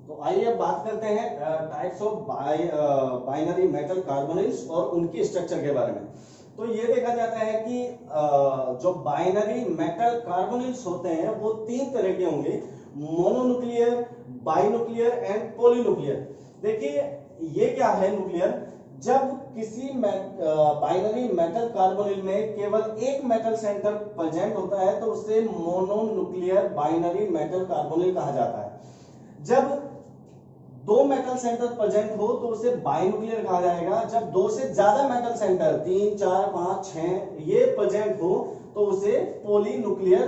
तो आइए अब बात करते हैं types of binary metal carbonyls और उनकी स्ट्रक्चर के बारे में। तो ये देखा जाता है कि जो बाइनरी मेटल कार्बोनिल्स होते हैं वो तीन तरह के होंगे, मोनोन्यूक्लियर, बाइन्यूक्लियर एंड पॉलीन्यूक्लियर। देखिए ये क्या है न्यूक्लियर, जब किसी बाइनरी मेटल कार्बोनिल में केवल एक मेटल सेंटर प्रेजेंट होता है तो उसे मोनोन्यूक्लियर बाइनरी मेटल कार्बोनिल कहा जाता है। जब दो मेटल सेंटर प्रेजेंट हो तो उसे बाइन्यूक्लियर कहा जाएगा। जब दो से ज्यादा मेटल सेंटर 3, 4, 5, 6 ये प्रेजेंट हो तो उसे पॉलीन्यूक्लियर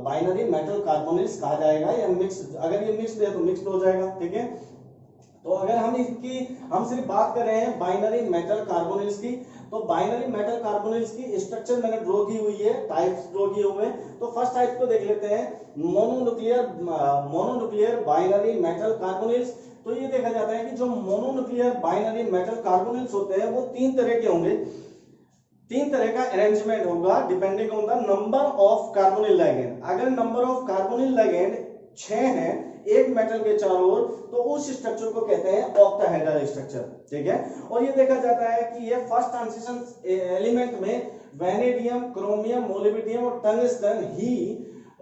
बाइनरी मेटल कार्बोनिल्स कहा जाएगा। या मिक्स, अगर ये मिक्स्ड है तो मिक्स्ड हो जाएगा, ठीक है। तो अगर हम सिर्फ बात कर रहे हैं बाइनरी मेटल कार्बोनिल्स की, तो बाइनरी मेटल कार्बोनिल्स की स्ट्रक्चर मैंने ड्रॉ की हुई है, टाइप्स ड्रॉ किए हुए हैं। तो फर्स्ट टाइप को देख लेते हैं, मोनोन्यूक्लियर बाइनरी मेटल कार्बोनिल्स। तो ये देखा जाता है कि जो मोनोन्यूक्लियर बाइनरी मेटल कार्बोनिल्स होते हैं वो तीन तरह के होंगे। तीन तरह का अरेंजमेंट होगा depending on the number of carbonyl ligand. अगर नंबर ऑफ कार्बोनिल लिगेंड 6 है एक मेटल के चारों ओर तो उस स्ट्रक्चर को कहते हैं ऑक्टाहेड्रल स्ट्रक्चर, ठीक है। और ये देखा जाता है कि ये फर्स्ट ट्रांजिशन एलिमेंट में वैनेडियम, क्रोमियम, मोलिब्डेनम और टंगस्टन ही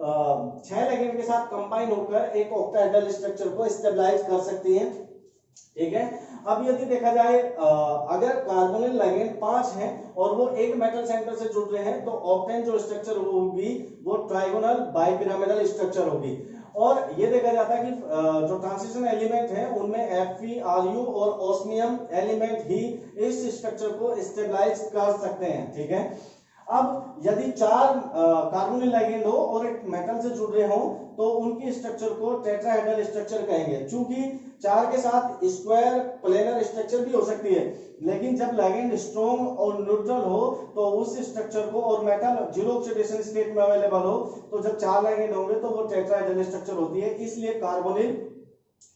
6 लिगेंड के साथ कंबाइन होकर एक ऑक्टाहेड्रल स्ट्रक्चर को स्टेबलाइज कर सकती हैं, ठीक है। अब यदि देखा जाए अगर कार्बोनिल लिगेंड 5 हैं और वो एक मेटल सेंटर से जुड़ रहे हैं तो ऑक्टेन जो स्ट्रक्चर होगी वो ट्राइगोनल बाइपिरामिडल स्ट्रक्चर होगी। और ये देखा जाता है कि जो ट्रांजिशन एलिमेंट है उनमें Fe, Ru और ओस्मियम एलिमेंट ही इस स्ट्रक्चर को स्टेबलाइज कर सकते हैं, ठीक है। अब यदि 4 कार्बोनिल लिगेंड हो और एक मेटल से जुड़ रहे हो तो उनकी स्ट्रक्चर को टेट्राहेड्रल स्ट्रक्चर कहेंगे। चूंकि 4 के साथ स्क्वायर प्लेनर स्ट्रक्चर भी हो सकती है, लेकिन जब लिगेंड स्ट्रॉन्ग और न्यूट्रल हो तो उस स्ट्रक्चर को, और मेटल जीरो ऑक्सीडेशन स्टेट में अवेलेबल हो, तो जब 4 लिगेंड होंगे तो वो टेट्राहेड्रल स्ट्रक्चर होती है। इसलिए कार्बोनिल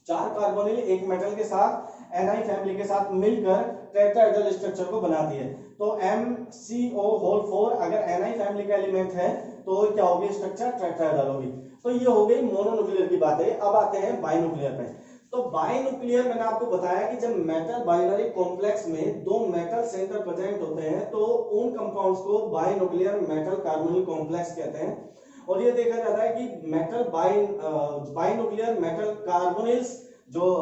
4 कार्बोनिल एक मेटल के साथ एनआई फैमिली के साथ मिलकर टेट्राहेड्रल स्ट्रक्चर को बनाती है। तो MCO4 अगर एनआई फैमिली का एलिमेंट है तो क्या होगी, स्ट्रक्चर टेट्राहेड्रल होगी। तो ये हो गई मोनोन्यूक्लियर की बातें। अब आते हैं बाइन्यूक्लियर पे। तो बाइन्यूक्लियर मैंने आपको बताया कि जब मेटल बाइनरी कॉम्प्लेक्स में दो मेटल सेंटर प्रेजेंट होते हैं तो उन कंपाउंड्स को बाइन्यूक्लियर मेटल कार्बोनिल कॉम्प्लेक्स कहते हैं। और ये देखा जाता है कि मेटल बाइन्यूक्लियर मेटल कार्बोनिल्स जो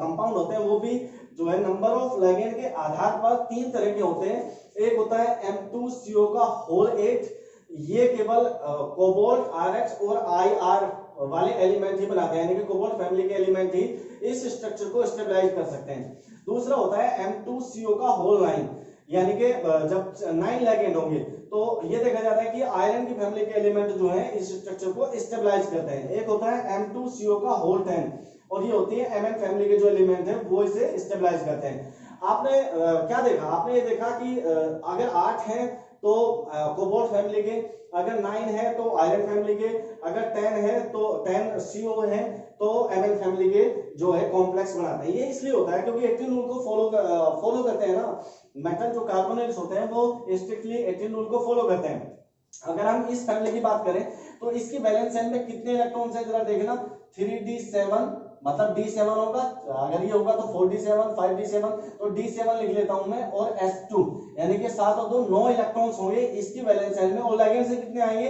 कंपाउंड होते हैं वो भी जो है नंबर ऑफ लिगेंड के आधार पर तीन तरह के होते हैं। एक होता है M2CO का होल 8, ये केवल कोबाल्ट, RX और IR वाले एलिमेंट ही बनाते हैं, यानी कि कोबाल्ट फैमिली के एलिमेंट ही इस स्ट्रक्चर को स्टेबलाइज कर सकते हैं। दूसरा होता है M2CO का होल 9, यानी कि जब 9 लिगेंड होंगे तो ये देखा जाता है कि आयरन की फैमिली के एलिमेंट जो है इस स्ट्रक्चर को स्टेबलाइज करते हैं। एक होता है M2CO का होल 10 और ये होती है Mn फैमिली के जो एलिमेंट है वो इसे स्टेबलाइज करते हैं। आपने क्या देखा, आपने ये देखा कि अगर 8 है तो कोबाल्ट फैमिली के, अगर 9 है तो आयरन फैमिली के, अगर 10 है तो 10 CO है तो Mn फैमिली के जो है कॉम्प्लेक्स बनाते हैं। ये इसलिए होता है क्योंकि 18 रूल को फॉलो करते हैं ना, मेटल जो कार्बोनिल्स होते हैं वो स्ट्रिक्टली 18 रूल को फॉलो करते हैं। अगर हम इस फैमिली की बात करें तो इसकी वैलेंस शेल में कितने इलेक्ट्रॉन्स है जरा देखना, 3d7, मतलब D7 होगा, अगर ये होगा तो 4d7, 5d7, तो D7 लिख लेता हूं मैं, और S2 यानी कि 7 और 2 9 इलेक्ट्रॉन्स होंगे इसकी वैलेंस शेल में। और लिगेंड से कितने आएंगे,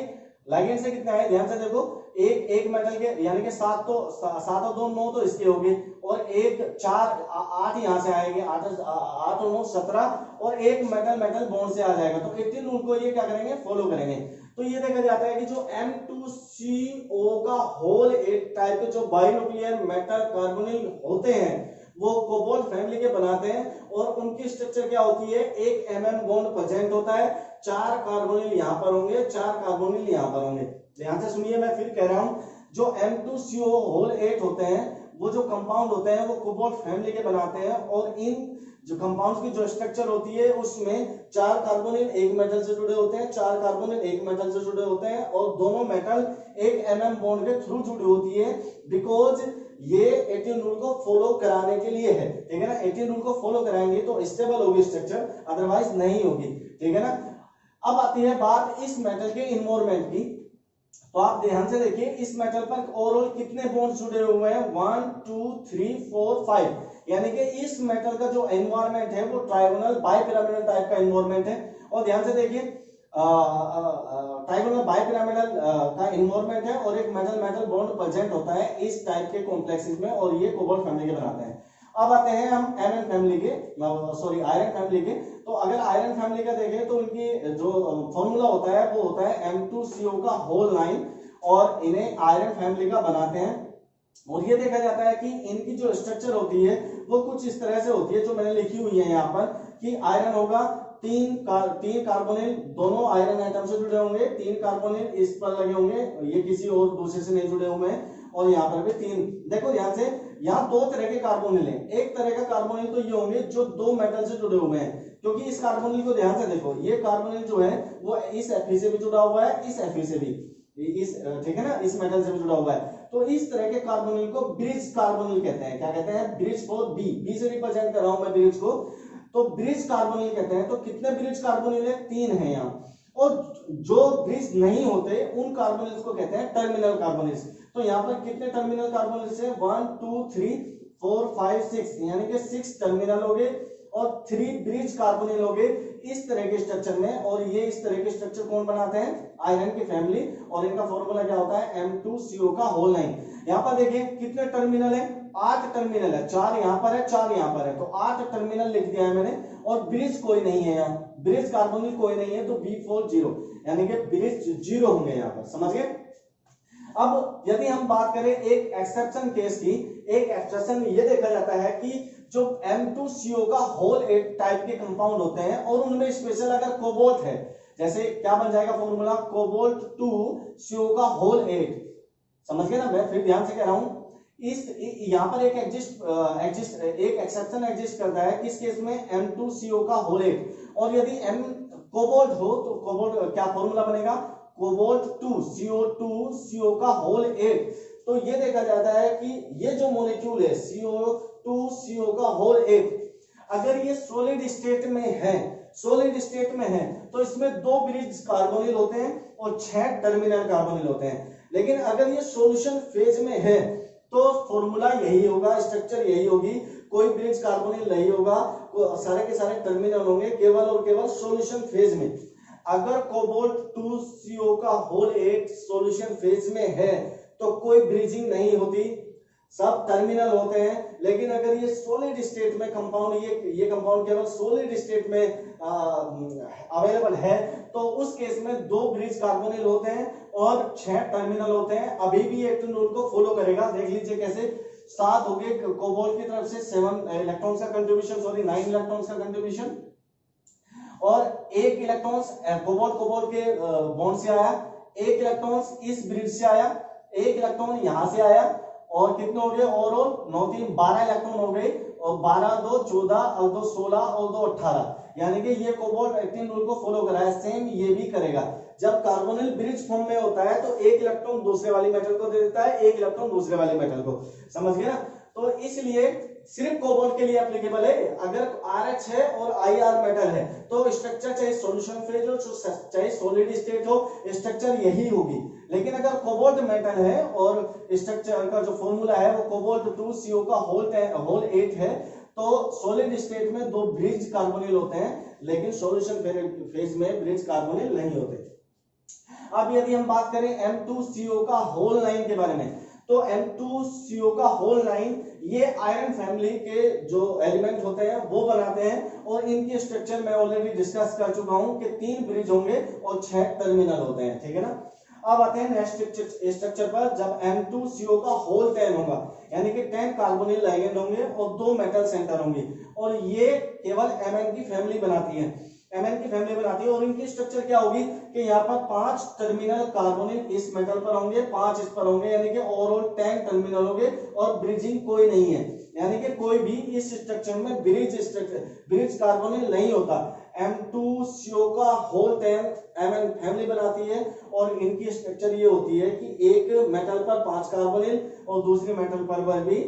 लिगेंड से कितने आए ध्यान से देखो, एक मेटल के यानी कि 7 और 2 9 तो इसके होंगे, और एक 4 8 यहां से आएंगे, 8 और 9 17, और एक मेटल बॉन्ड से आ जाएगा। तो 18 रूल को ये क्या करेंगे, फॉलो करेंगे। तो ये देखा जाता है कि जो M2CO का होल 8 टाइप के जो बाइन्यूक्लियर मेटल कार्बोनिल होते हैं वो कोबाल्ट फैमिली के बनाते हैं, और उनकी स्ट्रक्चर क्या होती है, एक Mn बॉन्ड प्रेजेंट होता है, 4 कार्बोनिल यहां पर होंगे, 4 कार्बोनिल यहां पर होंगे। ध्यान से सुनिए, मैं फिर कह रहा हूं, जो M2CO होल 8 होते हैं वो जो कंपाउंड होते हैं वो कोबाल्ट फैमिली के बनाते हैं, और इन जो कंपाउंड्स की जो स्ट्रक्चर होती है उसमें 4 कार्बोनिल एक मेटल से जुड़े होते हैं, 4 कार्बोनिल एक मेटल से जुड़े होते हैं, और दोनों मेटल एक Mn बॉन्ड के थ्रू जुड़ी होती है, बिकॉज ये 18 रूल को फॉलो कराने के लिए है, ठीक है ना। 18 रूल को फॉलो कराएंगे तो स्टेबल होगी स्ट्रक्चर, अदरवाइज नहीं होगी, ठीक है ना। अब आती है बात इस मेटल के इन्वॉल्वमेंट की। तो आप ध्यान से देखिए इस मेटल पर ओवरऑल कितने बॉन्ड जुड़े हुए हैं, 1 2 3 4 5, यानी कि इस मेटल का जो एनवायरमेंट है वो ट्राइगोनल बाइपिरामिडल टाइप का एनवायरमेंट है। और ध्यान से देखिए ट्राइगोनल बाइपिरामिडल का एनवायरमेंट है और एक मेटल मेटल बॉन्ड प्रेजेंट होता है इस टाइप के कॉम्प्लेक्सेस में, और ये कोबाल्ट फैमिली के बनाते हैं। अब आते हैं हम एमएन फैमिली के, सॉरी आयरन फैमिली के। तो अगर आयरन फैमिली का देखें तो इनकी जो फॉर्मूला होता है वो होता है M2CO का होल 9, और इन्हें आयरन फैमिली का बनाते हैं। और ये देखा जाता है कि इनकी जो स्ट्रक्चर होती है वो कुछ इस तरह से होती है जो मैंने लिखी हुई है यहाँ पर, कि आयरन होगा तीन कार्बोनिल, दोनों आयरन एटम से जुड़े होंगे, 3 कार्बोनिल इस पर लगे होंगे, ये किसी और दूसरे से नहीं जुड़े हुए हैं, और यहाँ पर भी 3। देखो ध्यान से, यहाँ 2 तरह के कार्बोनिल हैं। एक तरह का कार्बोनिल तो ये होंगे जो 2 मेटल से जुड़े हुए हैं, क्योंकि इस कार्बोनिल को ध्यान से देखो, ये कार्बोनिल जो है वो इस Fe से भी जुड़ा हुआ है, इस Fe से भी, इस ठीक है ना, इस मेटल से भी जुड़ा हुआ है। तो इस तरह के कार्बोनिल को ब्रिज कार्बोनिल कहते हैं। क्या कहते हैं? ब्रिज फॉर बी से रिप्रेजेंट कर रहा हूं मैं ब्रिज को, तो ब्रिज कार्बोनिल कहते हैं। तो कितने ब्रिज कार्बोनिल है? 3 है यहाँ। और जो ब्रिज नहीं होते उन कार्बोनिल्स को कहते हैं टर्मिनल कार्बोनिल्स। तो यहाँ पर कितने टर्मिनल कार्बोनिल्स है? 1 2 3 4 5 6, यानी कि 6 टर्मिनल हो गए और 3 ब्रिज कार्बोनिल हो गए इस तरह के स्ट्रक्चर में। और ये इस तरह के स्ट्रक्चर कौन बनाते हैं? आयरन की फैमिली। और इनका फॉर्मूला क्या होता है? M2CO का होल 9। यहाँ पर देखिए कितने टर्मिनल है? 8 टर्मिनल है, 4 यहाँ पर है, 4 यहाँ पर है, तो 8 टर्मिनल लिख दिया है मैंने। और ब्रिज कोई नहीं है यहाँ, ब्रिज कार्बोनिल कोई नहीं है, तो B4 0, यानी कि ब्रिज 0 होंगे यहाँ पर। समझ गए? अब यदि हम बात करें एक एक्सेप्शन केस की, एक एक्सेप्शन ये देखा जाता है कि जो M2CO का होल 8 टाइप के कंपाउंड होते हैं और उनमें स्पेशल अगर कोबाल्ट है, जैसे क्या बन जाएगा फॉर्मूला? कोबाल्ट 2CO का होल 8। समझ गए ना? मैं फिर ध्यान से कह रहा हूं, इस यहां पर एक एक एक्सेप्शन एग्जिस्ट करता है, किस केस में? M2CO का होल 8। और यदि M कोबाल्ट हो तो कोबाल्ट क्या फॉर्मूला बनेगा? कोबाल्ट 2CO का होल 8। तो ये देखा जाता है कि ये जो मॉलिक्यूल है CO2CO का होल 8, अगर ये सॉलिड स्टेट में है, तो इसमें 2 ब्रिज कार्बोनिल होते हैं और 6 टर्मिनल कार्बोनिल होते हैं। लेकिन अगर ये सॉल्यूशन फेज में है तो फॉर्मूला यही होगा, स्ट्रक्चर यही होगी, कोई ब्रिज कार्बोनिल नहीं होगा, सारे के सारे टर्मिनल होंगे केवल और केवल सॉल्यूशन फेज में। अगर कोबाल्ट 2CO का होल 8 सॉल्यूशन फेज में है तो कोई ब्रिजिंग नहीं होती, सब टर्मिनल होते हैं। लेकिन अगर ये सॉलिड स्टेट में कंपाउंड, ये कंपाउंड केवल सॉलिड स्टेट में अवेलेबल है, तो उस केस में 2 ब्रिज कार्बोनिल होते हैं और 6 टर्मिनल होते हैं। अभी भी एक रूल को फॉलो करेगा, देख लीजिए कैसे। 7 हो गए कोबाल्ट की तरफ से, 7 इलेक्ट्रॉन्स का कंट्रीब्यूशन, सॉरी 9 इलेक्ट्रॉन्स का कंट्रीब्यूशन, और 1 इलेक्ट्रॉन्स कोबाल्ट के बॉन्ड से आया, 1 इलेक्ट्रॉन्स इस ब्रिज से आया, 1 इलेक्ट्रॉन यहां से आया, और कितने हो गए? ओवरऑल 9 3 12 इलेक्ट्रॉन हो गए, और 12 2 14 और 2 16 और 2 18, यानी कि ये कोबाल्ट 18 रूल को फॉलो करा है। सेम ये भी करेगा। जब कार्बोनिल ब्रिज फॉर्म में होता है तो 1 इलेक्ट्रॉन दूसरे वाली मेटल को दे देता है, 1 इलेक्ट्रॉन दूसरे वाले मेटल को। समझ गए ना? तो इसलिए सिर्फ कोबाल्ट के लिए एप्लीकेबल है। अगर RH है और IR मेटल है तो स्ट्रक्चर चाहे सॉल्यूशन फेज हो चाहे सॉलिड स्टेट हो, स्ट्रक्चर यही होगी। लेकिन अगर कोबाल्ट मेटल है और स्ट्रक्चर का जो फॉर्मूला है वो कोबाल्ट 2CO का होल 8 है, तो सॉलिड स्टेट में 2 ब्रिज कार्बोनिल होते हैं, लेकिन सॉल्यूशन फेज में ब्रिज कार्बोनिल नहीं होते। अब यदि हम बात करें M2CO का होल 9 के बारे में, तो M2CO का होल 9 ये आयरन फैमिली के जो एलिमेंट होते हैं वो बनाते हैं। और इनकी स्ट्रक्चर मैं ऑलरेडी डिस्कस कर चुका हूं कि 3 ब्रिज होंगे और 6 टर्मिनल होते हैं। ठीक है ना? अब आते हैं नेक्स्ट स्ट्रक्चर पर। जब M2CO का होल 10 होगा, यानी कि 10 कार्बोनिल लिगेंड होंगे और 2 मेटल सेंटर होंगे, और ये केवल Mn की फैमिली बनाती है, और इनकी स्ट्रक्चर क्या होगी कि यहाँ पर 5 टर्मिनल कार्बोनिल इस मेटल पर होंगे, 5 इस पर होंगे, यानी कि ओवरऑल 10 टर्मिनल होंगे, और ब्रिजिंग कोई नहीं है, यानी कि कोई भी इस स्ट्रक्चर में ब्रिज कार्बोनिल नहीं होता। M2CO का होल 10 Mn फैमिली बनाती है, और इनकी स्ट्रक्चर ये होती है कि एक मेटल पर 5 कार्बोनिल और दूसरे मेटल पर भी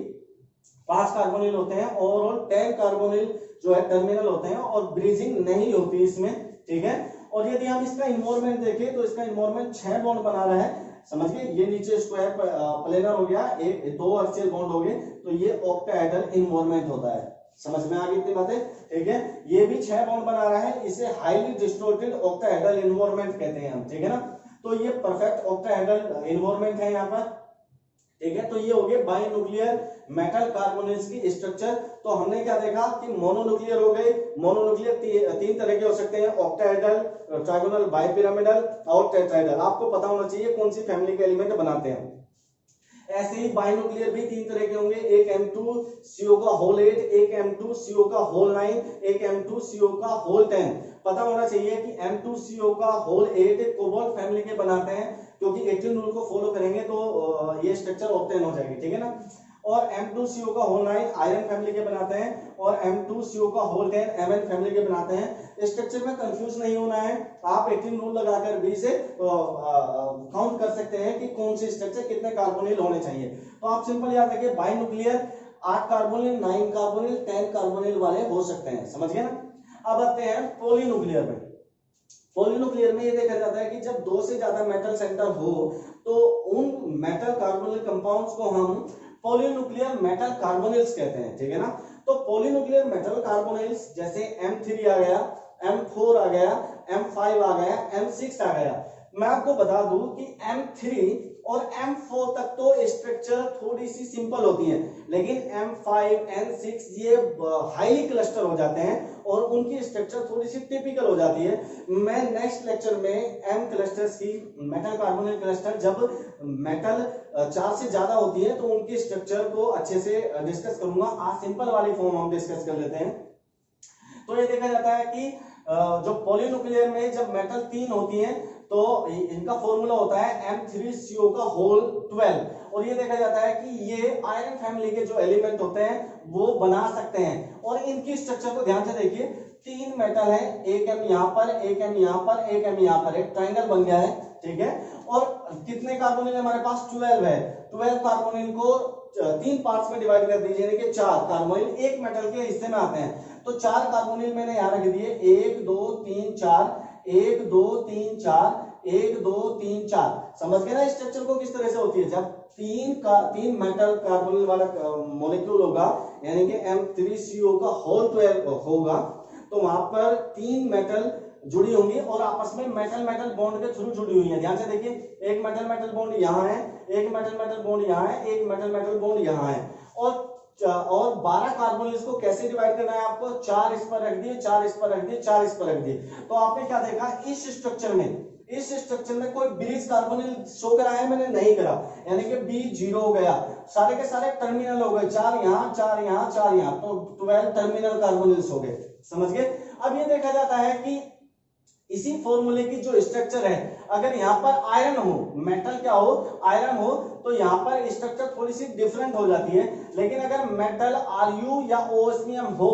5 कार्बोनिल होते हैं, ओवरऑल 10 कार्बोनिल जो है टर्मिनल होते हैं, और ब्रिजिंग नहीं होती इसमें। ठीक है? और यदि हम इसका इन्वायरमेंट देखें तो इसका इन्वायरमेंट 6 बॉन्ड बना रहा है। समझ गए, ये नीचे स्क्वायर प्लेनर हो गया, एक दो एक्सियल बॉन्ड हो गए, तो ये ऑक्टाहेड्रल इन्वॉल्वमेंट होता है। समझ में आ गई इतनी बातें, ठीक है। ये भी 6 बॉन्ड बना रहा है, इसे हाईली डिस्टोर्टेड ऑक्टाहेड्रल इन्वॉल्वमेंट कहते हैं हम, ठीक है ना। तो ये परफेक्ट ऑक्टाहेड्रल इन्वॉल्वमेंट है यहाँ पर, ठीक है। तो ये हो गए बाइन्यूक्लियर मेटल कार्बोनिल्स की स्ट्रक्चर। तो हमने क्या देखा कि मोनोन्यूक्लियर हो गए, मोनोन्यूक्लियर तीन तरह के हो सकते हैं, ऑक्टाहेड्रल, ट्राइगोनल, बाइपिरामिडल और टेट्राहेड्रल। आपको पता होना चाहिए कौन सी फैमिली के एलिमेंट बनाते हैं। ऐसे ही बाइन्यूक्लियर भी 3 तरह के होंगे, एक M2CO का होल 8, एक M2CO का होल 9, एक M2CO का होल 10। पता होना चाहिए कि M2CO का होल 8 कोबाल्ट फैमिली के बनाते हैं, क्योंकि 18 रूल को फॉलो करेंगे तो ये स्ट्रक्चर ऑब्टेन हो जाएगी, ठीक है ना। और M2CO का होल 9 आयरन फैमिली के बनाते हैं, और M2CO का होल 10 Mn फैमिली के बनाते हैं। स्ट्रक्चर में कंफ्यूज नहीं होना है, आप 18 रूल लगाकर भी से काउंट कर सकते हैं कि कौन सी स्ट्रक्चर कितने कार्बोनिल होने चाहिए। तो आप सिंपल याद रखिए, बाइन्यूक्लियर 8 कार्बोनिल, 9 कार्बोनिल, 10 कार्बोनिल वाले हो सकते हैं, समझ गए ना। अब आते हैं पॉलीन्यूक्लियर में। पॉलीन्यूक्लियर में ये देखा जाता है कि जब 2 से ज्यादा मेटल सेंटर हो तो उन मेटल कार्बोनिल कंपाउंड्स को हम पॉलीन्यूक्लियर मेटल कार्बोनिल्स कहते हैं, ठीक है ना। तो पॉलीन्यूक्लियर मेटल कार्बोनिल्स जैसे M3 आ गया, M4 आ गया, M5 आ गया, M6 आ गया। मैं आपको बता दूं कि M3 और M4 तक तो स्ट्रक्चर थोड़ी सी सिंपल होती है, लेकिन M5, M6 ये हाईली क्लस्टर हो जाते हैं और उनकी स्ट्रक्चर थोड़ी सी टिपिकल हो जाती है। मैं नेक्स्ट लेक्चर में M क्लस्टर्स की, मेटल कार्बोनिल क्लस्टर, जब मेटल 4 से ज्यादा होती है तो उनकी स्ट्रक्चर को अच्छे से डिस्कस करूंगा। आज सिंपल वाली फॉर्म हम डिस्कस कर लेते हैं। तो ये देखा जाता है कि जो पॉलीन्यूक्लियर में जब मेटल 3 होती हैं तो इनका फॉर्मूला होता है M3CO का होल 12, और ये देखा जाता है कि ये आयरन फैमिली के जो एलिमेंट होते हैं वो बना सकते हैं। और इनकी स्ट्रक्चर को ध्यान से देखिए, 3 मेटल है, एक M यहाँ पर, एक M यहाँ पर, एक M यहाँ पर, एक ट्राइंगल बन गया है, ठीक है। और कितने कार्बोनिल हमारे पास 12 है। 12 कार्बोनिल को 3 पार्ट्स में डिवाइड कर दीजिए, यानी कि 4 कार्बोनिल एक मेटल के हिस्से में आते हैं। तो 4 कार्बोनिल मैंने यहाँ रख दिए, 1 2 3 4, 1 2 3 4, 1 2 3 4। समझ गए ना स्ट्रक्चर को किस तरह से होती है। जब 3 मेटल कार्बोनिल वाला मॉलिक्यूल होगा, यानी कि M3CO का होल 12 होगा, तो वहां पर 3 मेटल जुड़ी होंगी और आपस में मेटल मेटल बॉन्ड के थ्रू जुड़ी हुई है। ध्यान से देखिए, एक मेटल मेटल बॉन्ड यहाँ है, एक मेटल मेटल बॉन्ड यहाँ है, एक मेटल मेटल बॉन्ड यहाँ है। और 12 कार्बोनिल्स को कैसे डिवाइड करना है आपको, 4 इस पर रख दिए, 4 इस पर रख दिए, 4 इस पर रख दिए। तो आपने क्या देखा, इस स्ट्रक्चर में कोई ब्रिज कार्बोनिल शो करा है, मैंने नहीं करा, यानी कि B 0 हो गया। सारे के सारे टर्मिनल हो गए, 4 यहाँ, 4 यहाँ, 4 यहाँ, तो 12 टर्मिनल कार्बोनिल्स हो गए, समझ गए। अब ये देखा जाता है कि इसी फॉर्मूले की जो स्ट्रक्चर है, अगर यहाँ पर आयरन हो, मेटल क्या हो, आयरन हो, तो यहाँ पर स्ट्रक्चर थोड़ी सी डिफरेंट हो जाती है। लेकिन अगर मेटल Ru या ओस्मियम हो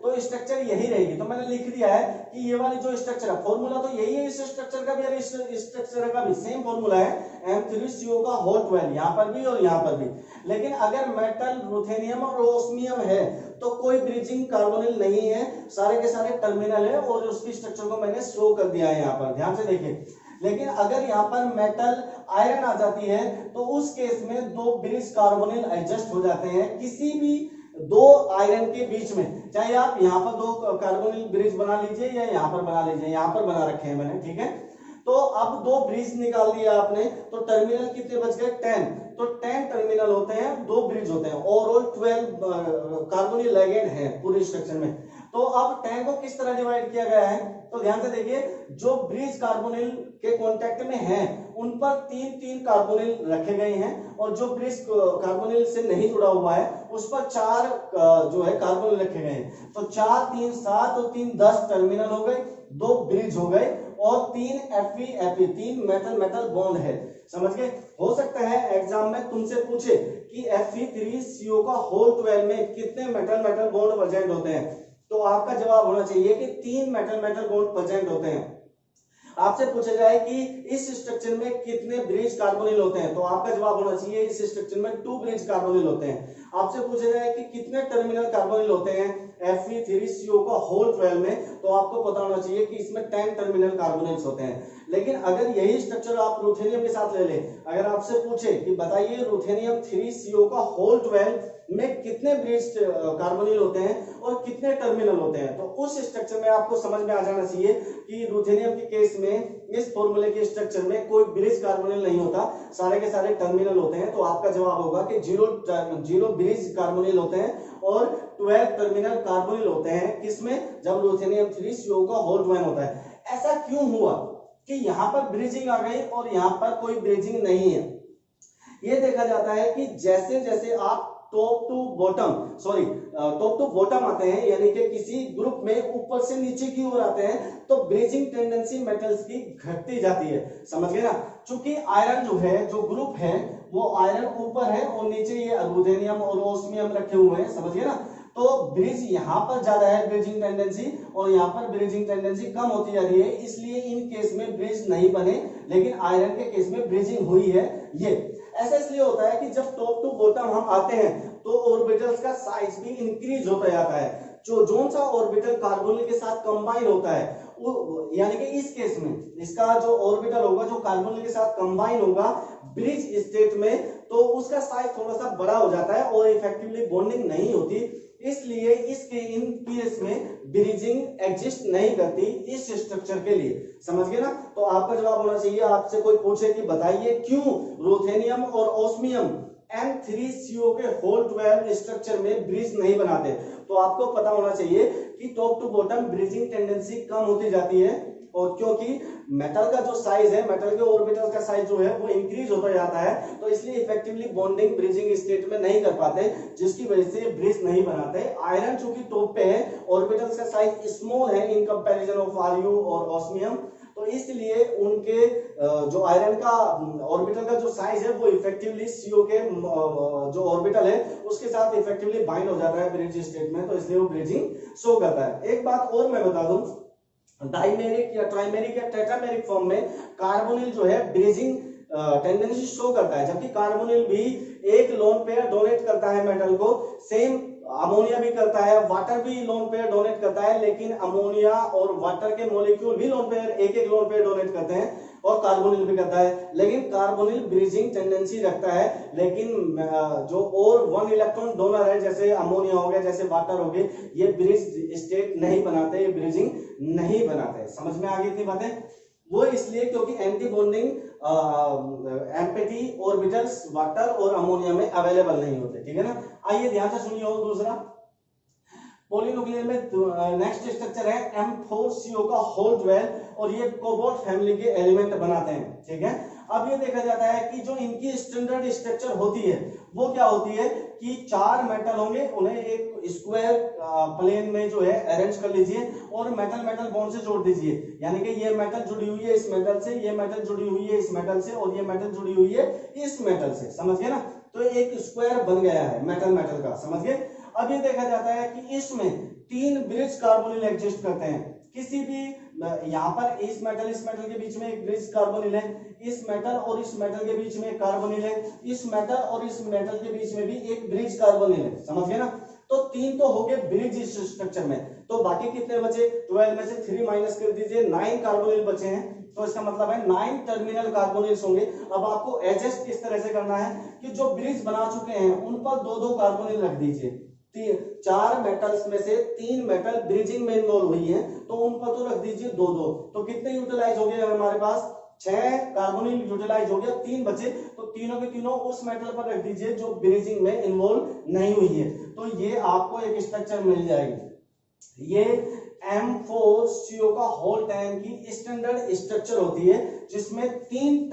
तो स्ट्रक्चर यही रहेगी। तो मैंने लिख दिया है कि ये वाली जो स्ट्रक्चर है, फॉर्मूला तो यही है, इस स्ट्रक्चर का भी और इस स्ट्रक्चर का भी सेम फॉर्मूला है, M3CO का होल 12, यहाँ पर भी और यहाँ पर भी। लेकिन अगर मेटल रुथेनियम और ओस्मियम है तो कोई ब्रिजिंग कार्बोनिल नहीं है, सारे के सारे टर्मिनल है, और उसकी स्ट्रक्चर को मैंने शो कर दिया है यहाँ पर, ध्यान से देखिए। लेकिन अगर यहाँ पर मेटल आयरन आ जाती है तो उस केस में 2 ब्रिज कार्बोनिल एडजस्ट हो जाते हैं किसी भी 2 आयरन के बीच में। चाहे आप यहाँ पर 2 कार्बोनिल ब्रिज बना लीजिए या यहाँ पर बना लीजिए, यहाँ पर बना रखे हैं मैंने, ठीक है। तो अब 2 ब्रिज निकाल दिया आपने, तो टर्मिनल कितने बच गए, 10। तो 10 टर्मिनल होते हैं, 2 ब्रिज होते हैं, ओवरऑल 12 कार्बोनिल लिगेंड है पूरे स्ट्रक्चर में। तो अब 10 को किस तरह डिवाइड किया गया है, तो ध्यान से देखिए, जो ब्रिज कार्बोनिल के कांटेक्ट में हैं उन पर 3 कार्बोनिल रखे गए हैं, और जो ब्रिज कार्बोनिल से नहीं जुड़ा हुआ है उस पर 4 जो है कार्बोनिल रखे गए हैं। तो 4 3 7 और 3 10 टर्मिनल हो गए, 2 ब्रिज हो गए, और 3 Fe 3 मेटल मेटल बॉन्ड है, समझ गए। हो सकता है एग्जाम में तुमसे पूछे कि Fe3CO का होल 12 में कितने मेटल मेटल बॉन्ड प्रेजेंट होते हैं, तो आपका जवाब होना चाहिए कि 3 मेटल मेटल बॉन्ड प्रेजेंट होते हैं। आपसे पूछा जाए कि इस स्ट्रक्चर में कितने ब्रिज कार्बोनिल होते हैं, तो आपका जवाब होना चाहिए इस स्ट्रक्चर में 2 ब्रिज कार्बोनिल होते हैं। आपसे पूछा जाए कि कितने टर्मिनल कार्बोनिल होते हैं Fe3CO का होल 12 में, तो आपको पता होना चाहिए कि इसमें 10 टर्मिनल कार्बोनिल्स होते हैं। लेकिन अगर यही स्ट्रक्चर आप रूथेनियम के साथ ले लें, अगर आपसे पूछे कि बताइए रूथेनियम 3CO का होल 12 में कितने ब्रिज कार्बोनिल होते हैं और कितने टर्मिनल होते हैं, तो उस स्ट्रक्चर में आपको समझ में आ जाना चाहिए कि रूथेनियम के केस में इस फॉर्मूले के स्ट्रक्चर में कोई ब्रिज कार्बोनिल नहीं होता, सारे के सारे टर्मिनल होते हैं। तो आपका जवाब होगा कि जीरो ब्रिज कार्बोनिल होते हैं और 12 टर्मिनल कार्बोनिल होते हैं, किसमें, जब रूथेनियम 3CO का होल 12 होता है। ऐसा क्यों हुआ कि यहाँ पर ब्रिजिंग आ गई और यहाँ पर कोई ब्रिजिंग नहीं है? ये देखा जाता है कि जैसे जैसे आप टॉप टू बॉटम आते हैं, यानी कि किसी ग्रुप में ऊपर से नीचे की ओर आते हैं, तो ब्रिजिंग टेंडेंसी मेटल्स की घटती जाती है, समझ गए ना। चूंकि आयरन जो है, जो ग्रुप है, वो आयरन ऊपर है और नीचे ये रूथेनियम और ओस्मियम रखे हुए हैं, समझ गए ना। तो ब्रिज यहाँ पर ज्यादा है ब्रिजिंग टेंडेंसी, और यहाँ पर ब्रिजिंग टेंडेंसी कम होती जा रही है, इसलिए इन केस में ब्रिज नहीं बने, लेकिन आयरन के केस में ब्रिजिंग हुई है। ये ऐसा इसलिए होता है कि जब टॉप टू बॉटम हम आते हैं तो ऑर्बिटल्स का साइज भी इंक्रीज होता जाता है। जो जोन सा ऑर्बिटल कार्बोनिल के साथ कंबाइन होता है, यानी कि इस केस में इसका जो ऑर्बिटल होगा जो कार्बोनिल के साथ कंबाइन होगा ब्रिज स्टेट में, तो उसका साइज थोड़ा सा बड़ा हो जाता है और इफेक्टिवली बॉन्डिंग नहीं होती, इसलिए इसके इन केस में ब्रिजिंग एग्जिस्ट नहीं करती इस स्ट्रक्चर के लिए, समझ गए ना। तो आपका जवाब होना चाहिए, आपसे कोई पूछे कि बताइए क्यों रूथेनियम और ओस्मियम M3CO के होल 12 स्ट्रक्चर में ब्रिज नहीं बनाते, तो आपको पता होना चाहिए कि top to bottom bridging tendency कम होती जाती है, और क्योंकि मेटल का जो साइज है, मेटल के ऑर्बिटल का साइज जो है वो इंक्रीज होता जाता है, तो इसलिए इफेक्टिवली बॉन्डिंग ब्रिजिंग स्टेट में नहीं कर पाते, जिसकी वजह से ब्रिज नहीं बनाते। आयरन चूंकि टॉप पे है, ऑर्बिटल्स का साइज स्मॉल है इन कंपैरिजन ऑफ Ru और ओस्मियम, तो इसलिए उनके जो आयरन का ऑर्बिटल का जो साइज है वो इफेक्टिवली CO के जो ऑर्बिटल है उसके साथ इफेक्टिवली बाइंड हो जाता है ब्रिज स्टेट में, तो इसलिए वो ब्रिजिंग शो करता है। एक बात और मैं बता दूं, डाइमेरिक या ट्राइमेरिक या टेट्रामेरिक फॉर्म में कार्बोनिल जो है ब्रिजिंग टेंडेंसी शो करता है, जबकि कार्बोनिल भी एक लोन पेयर डोनेट करता है मेटल को, सेम अमोनिया भी करता है, वाटर भी लोन पेयर डोनेट करता है, लेकिन अमोनिया और वाटर के मॉलिक्यूल भी लोन पेयर एक एक लोन पेयर डोनेट करते हैं, और कार्बोनिल भी करता है, लेकिन कार्बोनिल ब्रिजिंग टेंडेंसी रखता है, लेकिन जो और 1 इलेक्ट्रॉन डोनर है जैसे अमोनिया हो गया, जैसे वाटर हो गए, ये ब्रिज स्टेट नहीं बनाते, ये ब्रिजिंग नहीं बनाते। समझ में आ गई इतनी बातें? वो इसलिए क्योंकि anti bonding empathy orbitals water और अमोनिया में अवेलेबल नहीं होते, ठीक है ना। आइए ध्यान से सुनिए। और दूसरा पॉलीन्यूक्लियर में नेक्स्ट स्ट्रक्चर है M4CO का होल 12, और ये कोबाल्ट फैमिली के एलिमेंट बनाते हैं, ठीक है। अब ये देखा जाता है कि जो इनकी स्टैंडर्ड स्ट्रक्चर होती है वो क्या होती है कि 4 मेटल होंगे, उन्हें एक स्क्वायर प्लेन में जो है अरेंज कर लीजिए और मेटल मेटल बॉन्ड से जोड़ दीजिए, यानी कि ये मेटल जुड़ी हुई है इस मेटल से, ये मेटल जुड़ी हुई है इस मेटल से, और ये मेटल जुड़ी हुई है इस मेटल से, समझ गए ना। तो एक स्क्वायर बन गया है मेटल मेटल का, समझ गए। अब ये देखा जाता है कि इसमें 3 ब्रिज कार्बोनिल एग्जिस्ट करते हैं, किसी भी यहाँ पर इस मेटल के बीच में एक ब्रिज कार्बोनिल है, इस मेटल और इस मेटल के बीच में एक कार्बोनिल है, इस मेटल और इस मेटल के बीच में भी एक ब्रिज कार्बोनिल है, समझ गए ना। तो 3 तो हो गए ब्रिज इस स्ट्रक्चर में, तो बाकी कितने बचे? 12 में से 3 माइनस कर दीजिए, 9 कार्बोनिल बचे हैं, तो इसका मतलब है 9 टर्मिनल कार्बोनिल्स होंगे। अब आपको एडजस्ट किस तरह से करना है कि जो ब्रिज बना चुके हैं उन पर 2-2 कार्बोनिल रख दीजिए, 4 मेटल्स में से 3 मेटल ब्रिजिंग में इन्वॉल्व हुई हैं, तो उन पर तो रख दीजिए 2-2, तो कितने यूटिलाइज हो गए हमारे पास? 6 कार्बोनिल यूटिलाइज हो गया, 3 बचे, तो तीनों के तीनों उस मेटल पर रख दीजिए जो ब्रिजिंग में इन्वॉल्व नहीं हुई है, तो ये आपको एक स्ट्रक्चर मिल जाएगी। ये M4CO का होल 10 की स्टैंडर्ड स्ट्रक्चर होती है, जिसमें 3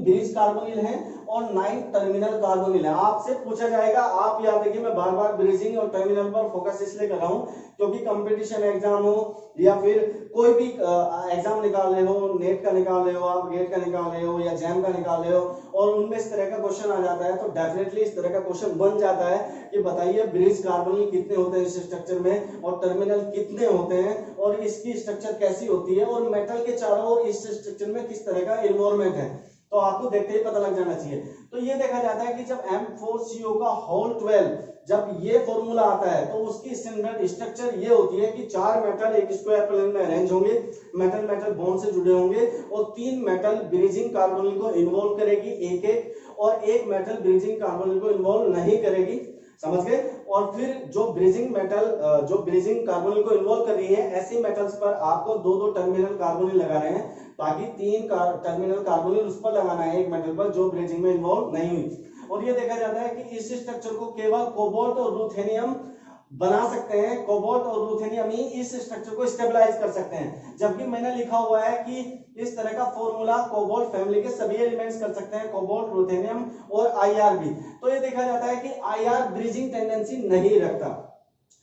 ब्रिज कार्बोनिल हैं और 9 टर्मिनल कार्बोनिल है। आपसे पूछा जाएगा, आप याद रखिए मैं बार बार ब्रिजिंग और टर्मिनल पर फोकस इसलिए कर रहा हूं क्योंकि कंपटीशन एग्जाम हो या फिर कोई भी एग्जाम निकाल रहे हो, नेट का निकाल रहे हो आप, गेट का निकाल रहे हो या जैम का निकाल रहे हो, और उनमें इस तरह का क्वेश्चन आ जाता है, तो डेफिनेटली इस तरह का क्वेश्चन बन जाता है कि बताइए ब्रिज कार्बोनिल कितने होते हैं इस स्ट्रक्चर में और टर्मिनल कितने होते हैं और इसकी स्ट्रक्चर कैसी होती है और मेटल के चारों ओर इस स्ट्रक्चर में किस तरह का इन्वॉल्वमेंट है। तो आपको देखते ही पता लग जाना चाहिए। तो ये देखा जाता है कि जब M4CO का होल 12 जब ये फॉर्मूला आता है तो उसकी स्टैंडर्ड स्ट्रक्चर ये होती है कि 4 मेटल एक स्क्वायर प्लेन में अरेंज होंगे, मेटल मेटल बॉन्ड से जुड़े होंगे और 3 मेटल ब्रिजिंग कार्बोनिल को इन्वॉल्व करेगी एक एक, और एक मेटल ब्रिजिंग कार्बोनिल को इन्वॉल्व नहीं करेगी, समझ गए। और फिर जो ब्रिजिंग कार्बोनिल को इन्वॉल्व कर रही है, ऐसी मेटल्स पर आपको दो दो टर्मिनल कार्बोनिल लगाने हैं, बाकी 3 टर्मिनल कार्बोनिल उस पर लगाना है एक मेटल पर जो ब्रिजिंग में इन्वॉल्व नहीं हुई। और ये देखा जाता है कि इस स्ट्रक्चर को केवल कोबाल्ट और रूथेनियम बना सकते हैं, कोबाल्ट और रूथेनियम ही इस स्ट्रक्चर को स्टेबलाइज कर सकते हैं। जबकि मैंने लिखा हुआ है कि इस तरह का फॉर्मूला कोबाल्ट फैमिली के सभी एलिमेंट्स कर सकते हैं, कोबाल्ट, रूथेनियम और आईआर भी। तो ये देखा जाता है कि आईआर ब्रिजिंग टेंडेंसी नहीं रखता।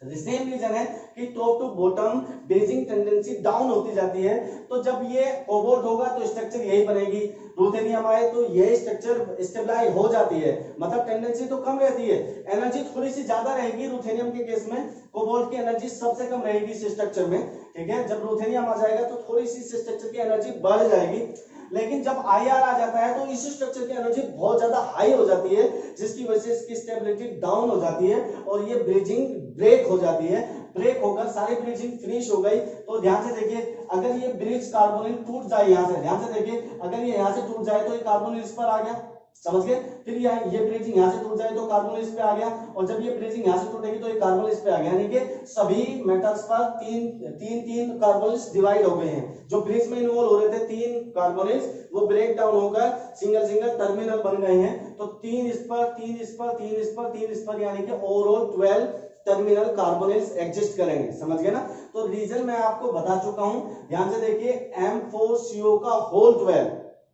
सेम रीजन है कि top to bottom bridging tendency down होती जाती है। तो जब ये कोबाल्ट होगा तो स्ट्रक्चर यही बनेगी, रूथेनियम आए तो ये स्ट्रक्चर स्टेबलाइज हो जाती है, मतलब टेंडेंसी तो कम रहती है, एनर्जी थोड़ी सी ज्यादा रहेगी रूथेनियम के केस में, कोबाल्ट की एनर्जी सबसे कम रहेगी इस स्ट्रक्चर में, ठीक है। जब रूथेनियम आ जाएगा तो थोड़ी सी इस स्ट्रक्चर की एनर्जी बढ़ जाएगी, लेकिन जब आईआर आ जाता है तो इस स्ट्रक्चर की एनर्जी बहुत ज्यादा हाई हो जाती है, जिसकी वजह से इसकी स्टेबिलिटी डाउन हो जाती है और ये ब्रिजिंग ब्रेक हो जाती है। ब्रेक होकर सारी ब्रिजिंग फिनिश हो गई। तो ध्यान से देखिए, अगर ये ब्रिज कार्बोनिल टूट जाए यहाँ से, ध्यान से देखिए, अगर ये यहाँ से टूट जाए तो ये कार्बोनिल इस पर आ गया, समझ गए। फिर ये ब्रिजिंग यहाँ से टूट जाए तो कार्बोनिल इस पे आ गया, और जब ये ब्रिजिंग यहाँ से टूटेगी तो ये कार्बोनिल इस पे आ गया, यानी कि सभी मेटल्स पर तीन कार्बोनिल्स डिवाइड हो गए हैं। जो ब्रिज में इन्वॉल्व हो रहे थे 3 कार्बोनिल्स, वो ब्रेक डाउन होकर सिंगल सिंगल टर्मिनल बन गए हैं। तो 3 इस पर, 3 इस पर, 3 इस पर, 3 इस पर, यानी कि ओवरऑल 12 टर्मिनल कार्बोनिल्स एग्जिस्ट करेंगे, समझ गए ना। तो रीजन मैं आपको बता चुका हूं, ध्यान से देखिए, M4CO का होल 12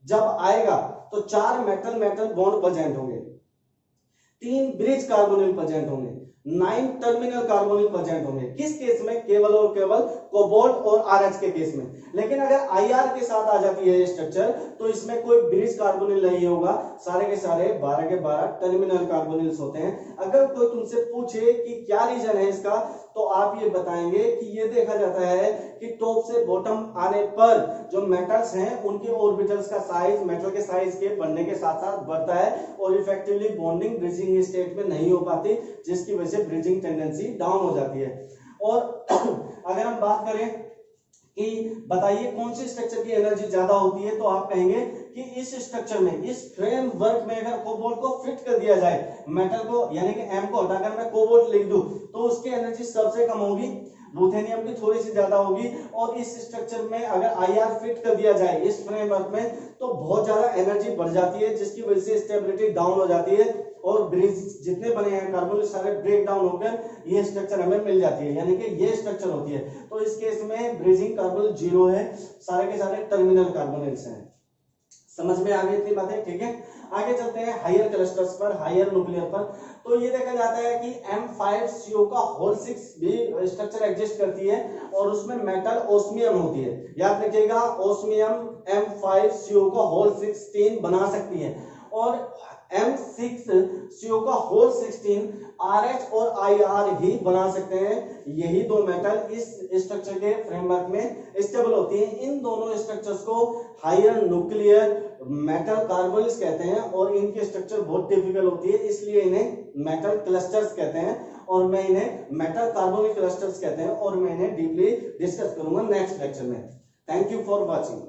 जब आएगा तो 4 मेटल मेटल बॉन्ड प्रेजेंट होंगे, 3 ब्रिज कार्बोनिल प्रेजेंट होंगे, 9 टर्मिनल कार्बोनिल प्रेजेंट होंगे। किस केस में? केवल और केवल कोबाल्ट और आरएच के केस में। लेकिन अगर आईआर के साथ आ जाती है ये स्ट्रक्चर तो इसमें कोई ब्रिज कार्बोनिल नहीं होगा, सारे के सारे 12 के 12 टर्मिनल कार्बोनिल्स होते हैं। अगर कोई तुमसे पूछे कि क्या रीजन है इसका, तो आप ये बताएंगे कि ये देखा जाता है कि टॉप से बॉटम आने पर जो मेटल्स हैं उनके ऑर्बिटल्स का साइज मेटल के साइज के बढ़ने के साथ साथ बढ़ता है और इफेक्टिवली बॉन्डिंग ब्रिजिंग स्टेट में नहीं हो पाती, जिसकी वजह से ब्रिजिंग टेंडेंसी डाउन हो जाती है। और अगर हम बात करें कि बताइए कौन सी स्ट्रक्चर की एनर्जी ज्यादा होती है, तो आप कहेंगे कि इस स्ट्रक्चर में, इस फ्रेमवर्क में अगर कोबाल्ट को फिट कर दिया जाए, मेटल को यानी कि M को हटाकर मैं कोबाल्ट लिख दूं, तो उसकी एनर्जी सबसे कम होगी, रूथेनियम की थोड़ी सी ज्यादा होगी। और इस स्ट्रक्चर में अगर आईआर फिट कर दिया जाए इस फ्रेमवर्क में तो बहुत ज्यादा एनर्जी बढ़ जाती है, जिसकी वजह से स्टेबिलिटी डाउन हो जाती है और ब्रिज जितने बने हैं कार्बोनिल सारे ब्रेक डाउन होकर ये स्ट्रक्चर हमें मिल जाती है, यानी कि ये स्ट्रक्चर होती है। तो इस केस में ब्रिजिंग कार्बोनिल 0 है, सारे के सारे टर्मिनल कार्बोनिल्स हैं। समझ में आ गई इतनी बातें, ठीक है। आगे चलते हैं हायर क्लस्टर्स पर, हायर न्यूक्लियर पर। तो ये देखा जाता है कि M5CO का होल 6 भी स्ट्रक्चर एग्जिस्ट करती है और उसमें मेटल ओस्मियम होती है, याद रखिएगा, ओस्मियम M5CO का होल 16 बना सकती है। और M6CO का होल 16 RH और IR ही बना सकते हैं। यही दो मेटल इस स्ट्रक्चर के फ्रेमवर्क में स्टेबल होती हैं। इन दोनों स्ट्रक्चर्स को हायर न्यूक्लियर मेटल कार्बोनिल्स कहते हैं और इनकी स्ट्रक्चर बहुत टिपिकल होती है, इसलिए इन्हें मेटल क्लस्टर्स कहते हैं और मैं इन्हें मेटल कार्बोनिल क्लस्टर्स कहते हैं और मैं इन्हें डीपली डिस्कस करूंगा नेक्स्ट लेक्चर में। Thank you for watching.